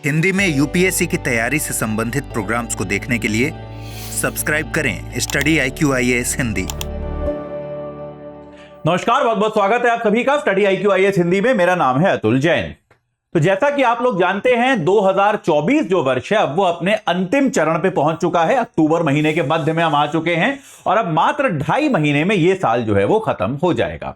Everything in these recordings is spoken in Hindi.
हिंदी में यूपीएससी की तैयारी से संबंधित प्रोग्राम्स को देखने के लिए सब्सक्राइब करें स्टडी IQ-IAS हिंदी। नमस्कार, बहुत बहुत स्वागत है आप सभी का स्टडी IQ-IAS हिंदी में। मेरा नाम है अतुल जैन। तो जैसा कि आप लोग जानते हैं 2024 जो वर्ष है अब वो अपने अंतिम चरण पे पहुंच चुका है। अक्टूबर महीने के मध्य में हम आ चुके हैं और अब मात्र 2.5 महीने में ये साल जो है वो खत्म हो जाएगा।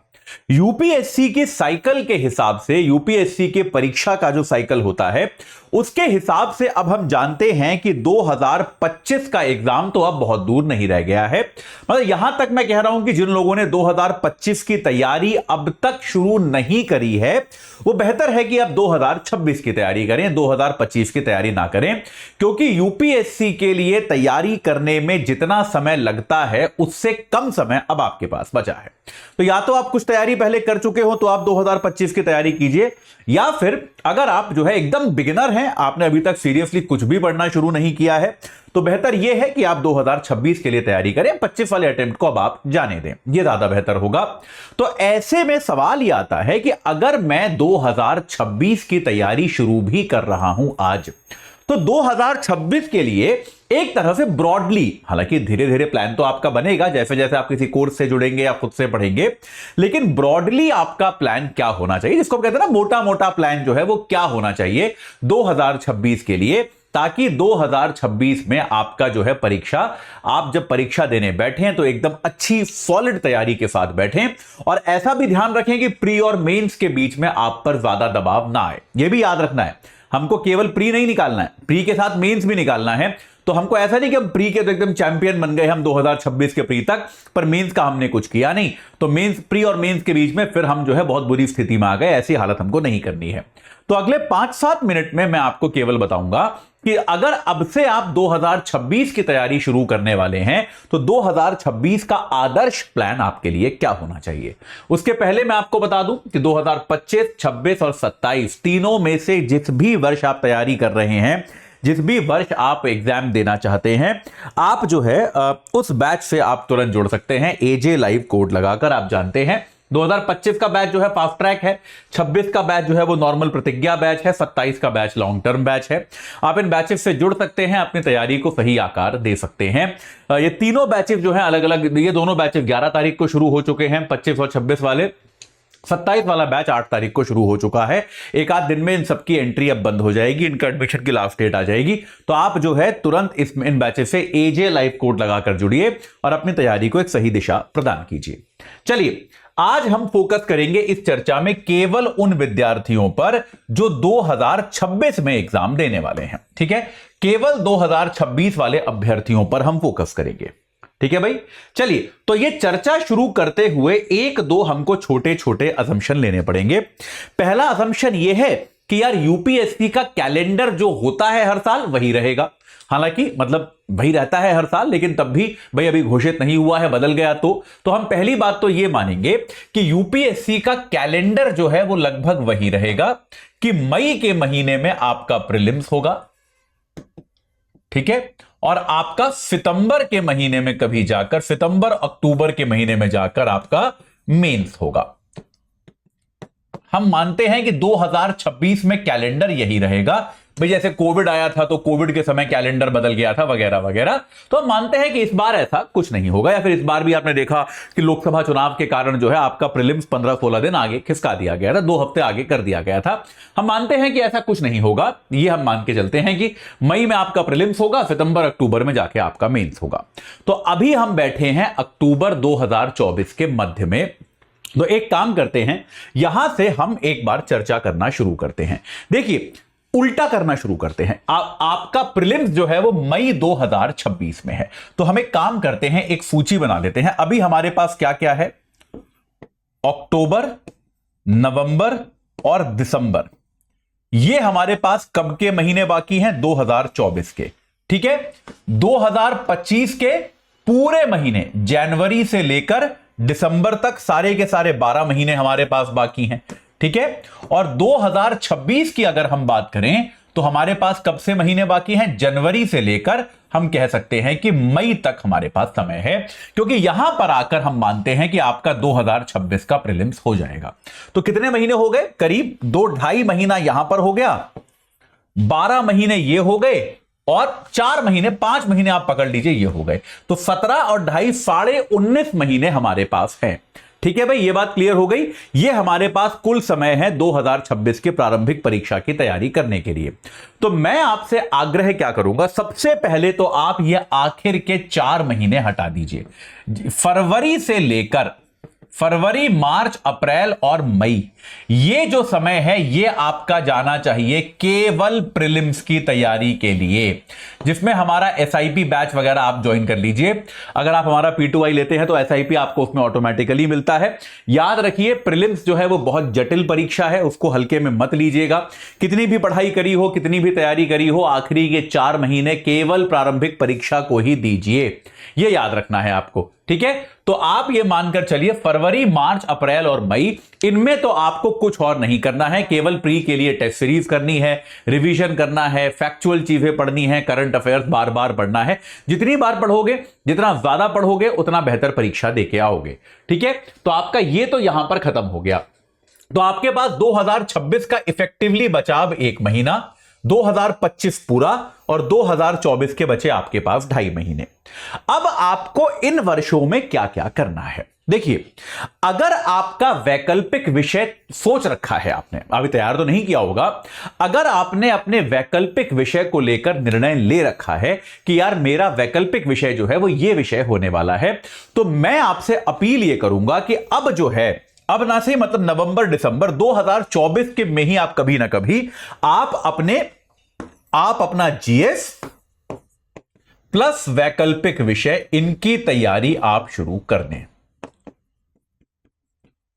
यूपीएससी के साइकिल के हिसाब से, यूपीएससी के परीक्षा का जो साइकिल होता है उसके हिसाब से अब हम जानते हैं कि 2025 का एग्जाम तो अब बहुत दूर नहीं रह गया है। मतलब यहां तक मैं कह रहा हूं कि जिन लोगों ने 2025 की तैयारी अब तक शुरू नहीं करी है वो बेहतर है कि अब 2026 की तैयारी करें, 2025 की तैयारी ना करें, क्योंकि यूपीएससी के लिए तैयारी करने में जितना समय लगता है उससे कम समय अब आपके पास बचा है। तो या तो आप कुछ तैयारी पहले कर चुके हो तो आप 2025 की तैयारी कीजिए, या फिर अगर आप जो है एकदम बिगिनर हैं, आपने अभी तक सीरियसली कुछ भी पढ़ना शुरू नहीं किया है, तो बेहतर यह है कि आप 2026 के लिए तैयारी करें। 25 वाले अटेम्प्ट को अब आप जाने दें, यह ज्यादा बेहतर होगा। तो ऐसे में सवाल यह आता है कि अगर मैं 2026 की तैयारी शुरू भी कर रहा हूं आज, तो 2026 के लिए एक तरह से ब्रॉडली, हालांकि धीरे धीरे प्लान तो आपका बनेगा जैसे जैसे आप किसी कोर्स से जुड़ेंगे या खुद से पढ़ेंगे, लेकिन ब्रॉडली आपका प्लान क्या होना चाहिए, जिसको कहते हैं ना मोटा मोटा प्लान जो है वो क्या होना चाहिए 2026 के लिए, ताकि 2026 में आपका जो है परीक्षा, आप जब परीक्षा देने बैठें तो एकदम अच्छी सॉलिड तैयारी के साथ बैठें। और ऐसा भी ध्यान रखें कि प्री और मेंस के बीच में आप पर ज्यादा दबाव ना आए। यह भी याद रखना है, हमको केवल प्री नहीं निकालना है, प्री के साथ मेंस भी निकालना है। तो हमको ऐसा नहीं कि हम प्री के तो एकदम चैंपियन बन गए हम 2026 के प्री तक, पर मेंस का हमने कुछ किया नहीं, तो मेंस, प्री और मेंस के बीच में फिर हम जो है बहुत बुरी स्थिति में आ गए। ऐसी हालत हमको नहीं करनी है। तो अगले 5-7 मिनट में मैं आपको केवल बताऊंगा कि अगर अब से आप 2026 की तैयारी शुरू करने वाले हैं तो 2026 का आदर्श प्लान आपके लिए क्या होना चाहिए। उसके पहले मैं आपको बता दूं कि 2025, 26 और 27 तीनों में से जिस भी वर्ष आप तैयारी कर रहे हैं, जिस भी वर्ष आप एग्जाम देना चाहते हैं, आप जो है उस बैच से आप तुरंत जुड़ सकते हैं AJ लाइव कोड लगाकर। आप जानते हैं 2025 का बैच जो है फास्ट ट्रैक है, 26 का बैच जो है वो नॉर्मल प्रतिज्ञा बैच है, 27 का बैच लॉन्ग टर्म बैच है। आप इन बैचेस से जुड़ सकते हैं, अपनी तैयारी को सही आकार दे सकते हैं। ये तीनों बैचेस जो है अलग अलग, ये दोनों बैचेस 11 तारीख को शुरू हो चुके हैं, 25 और 26 वाले। 27 वाला बैच 8 तारीख को शुरू हो चुका है। एक आध दिन में इन सबकी एंट्री अब बंद हो जाएगी, इनका एडमिशन की लास्ट डेट आ जाएगी। तो आप जो है तुरंत इन बैचेस से AJ लाइव कोड लगाकर जुड़िए और अपनी तैयारी को एक सही दिशा प्रदान कीजिए। चलिए, आज हम फोकस करेंगे इस चर्चा में केवल उन विद्यार्थियों पर जो 2026 में एग्जाम देने वाले हैं। ठीक है, केवल 2026 वाले अभ्यर्थियों पर हम फोकस करेंगे। ठीक है भाई, चलिए। तो ये चर्चा शुरू करते हुए 1-2 हमको छोटे छोटे असम्पशन लेने पड़ेंगे। पहला असम्पशन ये है कि यार यूपीएससी का कैलेंडर जो होता है हर साल वही रहेगा। हालांकि मतलब वही रहता है हर साल, लेकिन तब भी भाई अभी घोषित नहीं हुआ है, बदल गया तो हम पहली बात तो ये मानेंगे कि यूपीएससी का कैलेंडर जो है वो लगभग वही रहेगा कि मई के महीने में आपका प्रीलिम्स होगा, ठीक है, और आपका सितंबर के महीने में कभी जाकर, सितंबर अक्टूबर के महीने में जाकर आपका मेंस होगा। हम मानते हैं कि 2026 में कैलेंडर यही रहेगा। भाई जैसे कोविड आया था तो कोविड के समय कैलेंडर बदल गया था वगैरह वगैरह, तो हम मानते हैं कि इस बार ऐसा कुछ नहीं होगा। या फिर इस बार भी आपने देखा कि लोकसभा चुनाव के कारण जो है आपका प्रीलिम्स 15-16 दिन आगे खिसका दिया गया था, 2 हफ्ते आगे कर दिया गया था। हम मानते हैं कि ऐसा कुछ नहीं होगा। ये हम मान के चलते हैं कि मई में आपका प्रीलिम्स होगा, सितंबर अक्टूबर में जाके आपका मेंस होगा। तो अभी हम बैठे हैं अक्टूबर 2024 के मध्य में। तो एक काम करते हैं, यहां से हम एक बार चर्चा करना शुरू करते हैं। देखिए, उल्टा करना शुरू करते हैं। आपका प्रीलिम्स जो है वो मई 2026 में है। तो हम एक काम करते हैं, एक सूची बना लेते हैं। अभी हमारे पास क्या क्या है, अक्टूबर, नवंबर और दिसंबर, ये हमारे पास कब के महीने बाकी हैं, 2024 के। ठीक है, 2025 के पूरे महीने जनवरी से लेकर दिसंबर तक सारे के सारे 12 महीने हमारे पास बाकी हैं। ठीक है, और 2026 की अगर हम बात करें तो हमारे पास कब से महीने बाकी हैं, जनवरी से लेकर हम कह सकते हैं कि मई तक हमारे पास समय है, क्योंकि यहां पर आकर हम मानते हैं कि आपका 2026 का प्रीलिम्स हो जाएगा। तो कितने महीने हो गए, करीब 2-2.5 महीना यहां पर हो गया, 12 महीने ये हो गए और 4 महीने, 5 महीने आप पकड़ लीजिए ये हो गए, तो 17 और 2.5 साढ़े 19 महीने हमारे पास हैं। ठीक है भाई, ये बात क्लियर हो गई। ये हमारे पास कुल समय है 2026 के प्रारंभिक परीक्षा की तैयारी करने के लिए। तो मैं आपसे आग्रह क्या करूंगा, सबसे पहले तो आप ये आखिर के 4 महीने हटा दीजिए। फरवरी, मार्च, अप्रैल और मई, ये जो समय है ये आपका जाना चाहिए केवल प्रीलिम्स की तैयारी के लिए, जिसमें हमारा एसआईपी बैच वगैरह आप ज्वाइन कर लीजिए। अगर आप हमारा P2I लेते हैं तो एसआईपी आपको उसमें ऑटोमेटिकली मिलता है। याद रखिए, प्रीलिम्स जो है वो बहुत जटिल परीक्षा है, उसको हल्के में मत लीजिएगा। कितनी भी पढ़ाई करी हो, कितनी भी तैयारी करी हो, आखिरी के 4 महीने केवल प्रारंभिक परीक्षा को ही दीजिए, ये याद रखना है आपको। ठीक है, तो आप ये मानकर चलिए फरवरी, मार्च, अप्रैल और मई, इनमें तो आपको कुछ और नहीं करना है, केवल प्री के लिए टेस्ट सीरीज करनी है, रिवीजन करना है, फैक्चुअल चीजें पढ़नी है, करंट अफेयर्स बार बार पढ़ना है। जितनी बार पढ़ोगे, जितना ज्यादा पढ़ोगे, उतना बेहतर परीक्षा देके आओगे। ठीक है, तो आपका ये तो यहां पर खत्म हो गया। तो आपके पास 2026 का इफेक्टिवली बचा अब 1 महीना, 2025 पूरा और 2024 के बचे आपके पास 2.5 महीने। अब आपको इन वर्षों में क्या क्या करना है, देखिए, अगर आपका वैकल्पिक विषय सोच रखा है, आपने अभी तैयार तो नहीं किया होगा, अगर आपने अपने वैकल्पिक विषय को लेकर निर्णय ले रखा है कि यार मेरा वैकल्पिक विषय जो है वो ये विषय होने वाला है, तो मैं आपसे अपील ये करूंगा कि अब जो है, अब ना से मतलब नवंबर दिसंबर 2024 के में ही आप कभी ना कभी आप अपना जीएस प्लस वैकल्पिक विषय, इनकी तैयारी आप शुरू कर दें।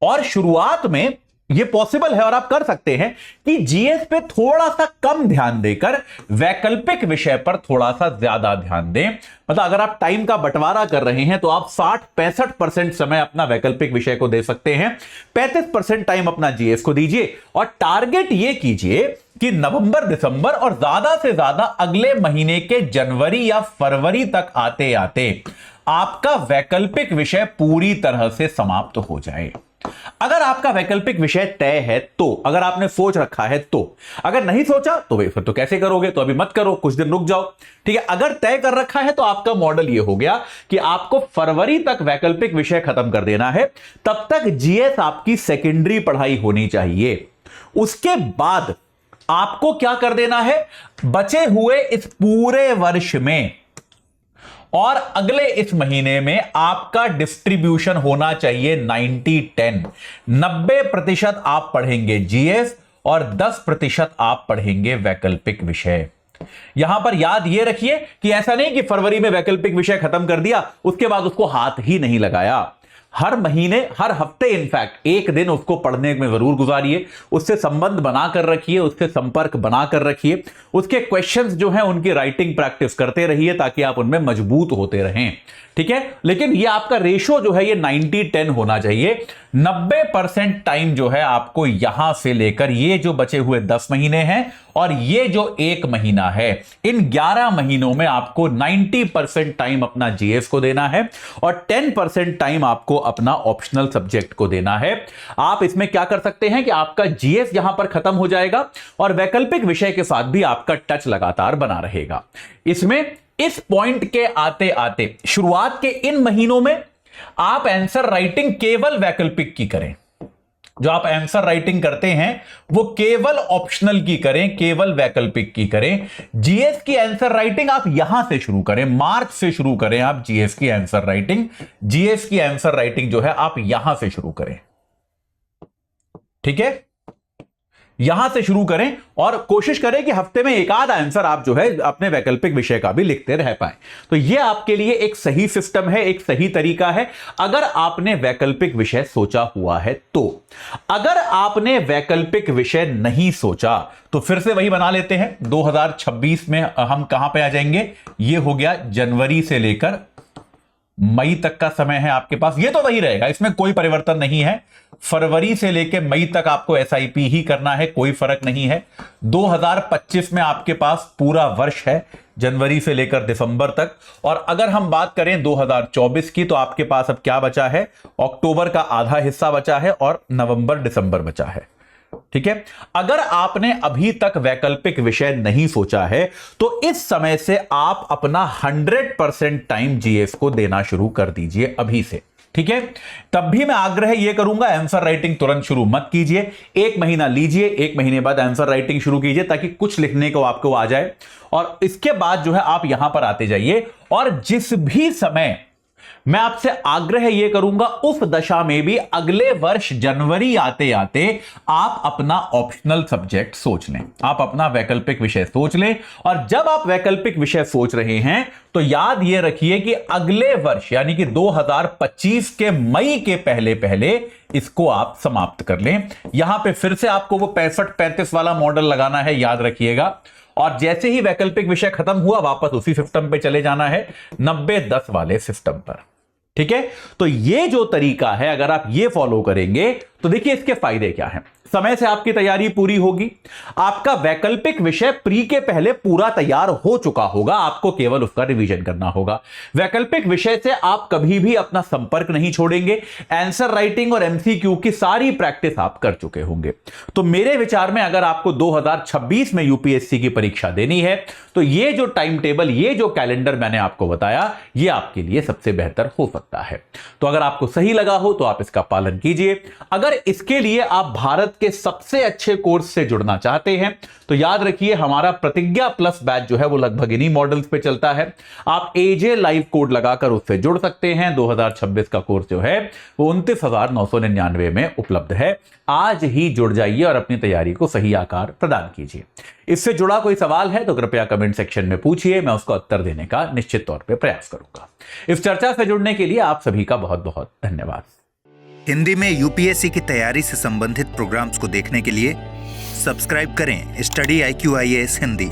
और शुरुआत में यह पॉसिबल है और आप कर सकते हैं कि जीएस पे थोड़ा सा कम ध्यान देकर वैकल्पिक विषय पर थोड़ा सा ज्यादा ध्यान दें। मतलब अगर आप टाइम का बंटवारा कर रहे हैं तो आप 60-65% समय अपना वैकल्पिक विषय को दे सकते हैं, 35% टाइम अपना जीएस को दीजिए और टारगेट यह कीजिए कि नवंबर, दिसंबर और ज्यादा से ज्यादा अगले महीने के जनवरी या फरवरी तक आते आते आपका वैकल्पिक विषय पूरी तरह से समाप्त हो जाए। अगर आपका वैकल्पिक विषय तय है तो, अगर आपने सोच रखा है तो, अगर नहीं सोचा तो भाई फिर तो कैसे करोगे, तो अभी मत करो, कुछ दिन रुक जाओ। ठीक है, अगर तय कर रखा है तो आपका मॉडल यह हो गया कि आपको फरवरी तक वैकल्पिक विषय खत्म कर देना है, तब तक जीएस आपकी सेकेंडरी पढ़ाई होनी चाहिए। उसके बाद आपको क्या कर देना है, बचे हुए इस पूरे वर्ष में और अगले इस महीने में आपका डिस्ट्रीब्यूशन होना चाहिए 90-10। 90% आप पढ़ेंगे जीएस और 10% आप पढ़ेंगे वैकल्पिक विषय। यहां पर याद यह रखिए कि ऐसा नहीं कि फरवरी में वैकल्पिक विषय खत्म कर दिया, उसके बाद उसको हाथ ही नहीं लगाया। हर महीने, हर हफ्ते इनफैक्ट एक दिन उसको पढ़ने में जरूर गुजारिए, उससे संबंध बनाकर रखिए, उससे संपर्क बनाकर रखिए, उसके क्वेश्चंस जो हैं उनकी राइटिंग प्रैक्टिस करते रहिए ताकि आप उनमें मजबूत होते रहें। ठीक है, लेकिन ये आपका रेशो जो है ये 90-10 होना चाहिए। 90% टाइम जो है आपको यहां से लेकर ये जो बचे हुए 10 महीने हैं और ये जो 1 महीना है, इन 11 महीनों में आपको 90% टाइम अपना जीएस को देना है और 10% टाइम आपको अपना ऑप्शनल सब्जेक्ट को देना है। आप इसमें क्या कर सकते हैं कि आपका जीएस यहां पर खत्म हो जाएगा और वैकल्पिक विषय के साथ भी आपका टच लगातार बना रहेगा। इसमें इस पॉइंट के आते आते शुरुआत के इन महीनों में आप आंसर राइटिंग केवल वैकल्पिक की करें। जो आप आंसर राइटिंग करते हैं वो केवल ऑप्शनल की करें, केवल वैकल्पिक की करें। जीएस की आंसर राइटिंग आप यहां से शुरू करें, मार्च से शुरू करें आप जीएस की आंसर राइटिंग। जीएस की आंसर राइटिंग जो है आप यहां से शुरू करें। ठीक है, यहां से शुरू करें और कोशिश करें कि हफ्ते में एक आध आंसर आप जो है अपने वैकल्पिक विषय का भी लिखते रह पाए। तो यह आपके लिए एक सही सिस्टम है, एक सही तरीका है अगर आपने वैकल्पिक विषय सोचा हुआ है तो। अगर आपने वैकल्पिक विषय नहीं सोचा तो फिर से वही बना लेते हैं। 2026 में हम कहां पे आ जाएंगे, यह हो गया जनवरी से लेकर मई तक का समय है आपके पास, ये तो वही रहेगा, इसमें कोई परिवर्तन नहीं है। फरवरी से लेकर मई तक आपको एसआईपी ही करना है, कोई फर्क नहीं है। 2025 में आपके पास पूरा वर्ष है, जनवरी से लेकर दिसंबर तक। और अगर हम बात करें 2024 की तो आपके पास अब क्या बचा है, अक्टूबर का आधा हिस्सा बचा है और नवंबर दिसंबर बचा है। ठीक है। अगर आपने अभी तक वैकल्पिक विषय नहीं सोचा है तो इस समय से आप अपना 100% टाइम जीएस को देना शुरू कर दीजिए अभी से, ठीक है। तब भी मैं आग्रह यह करूंगा, आंसर राइटिंग तुरंत शुरू मत कीजिए, 1 महीना लीजिए, 1 महीने बाद आंसर राइटिंग शुरू कीजिए ताकि कुछ लिखने को आपको आ जाए। और इसके बाद जो है आप यहां पर आते जाइए, और जिस भी समय मैं आपसे आग्रह यह करूंगा उस दशा में भी अगले वर्ष जनवरी आते आते आप अपना ऑप्शनल सब्जेक्ट सोच लें, आप अपना वैकल्पिक विषय सोच लें। और जब आप वैकल्पिक विषय सोच रहे हैं तो याद यह रखिए कि अगले वर्ष यानी कि 2025 के मई के पहले पहले इसको आप समाप्त कर लें। यहां पे फिर से आपको वो 65-35 वाला मॉडल लगाना है, याद रखिएगा। और जैसे ही वैकल्पिक विषय खत्म हुआ वापस उसी सिस्टम पे चले जाना है, 90-10 वाले सिस्टम पर, ठीक है। तो ये जो तरीका है, अगर आप ये फॉलो करेंगे तो देखिए इसके फायदे क्या हैं। समय से आपकी तैयारी पूरी होगी, आपका वैकल्पिक विषय प्री के पहले पूरा तैयार हो चुका होगा, आपको केवल उसका रिवीजन करना होगा। वैकल्पिक विषय से आप कभी भी अपना संपर्क नहीं छोड़ेंगे, आंसर राइटिंग और एमसीक्यू की सारी प्रैक्टिस आप कर चुके होंगे। तो मेरे विचार में अगर आपको 2026 में यूपीएससी की परीक्षा देनी है तो ये जो टाइम टेबल, ये जो कैलेंडर मैंने आपको बताया, ये आपके लिए सबसे बेहतर हो सकता है। तो अगर आपको सही लगा हो तो आप इसका पालन कीजिए। अगर इसके लिए आप भारत के सबसे अच्छे कोर्स से जुड़ना चाहते हैं तो याद रखिए हमारा प्रतिज्ञा प्लस बैच जो है वो लगभग इन्हीं मॉडल्स पे चलता है। आप एजे लाइव कोड लगाकर उससे जुड़ सकते हैं। 2026 का कोर्स जो है वो 29,999 में उपलब्ध है। आज ही जुड़ जाइए और अपनी तैयारी को सही आकार प्रदान कीजिए। इससे जुड़ा कोई सवाल है तो कृपया कमेंट सेक्शन में पूछिए, मैं उसका उत्तर देने का निश्चित तौर पर प्रयास करूंगा। इस चर्चा से जुड़ने के लिए आप सभी का बहुत बहुत धन्यवाद। हिंदी में यूपीएससी की तैयारी से संबंधित प्रोग्राम्स को देखने के लिए सब्सक्राइब करें स्टडी IQ IAS हिंदी।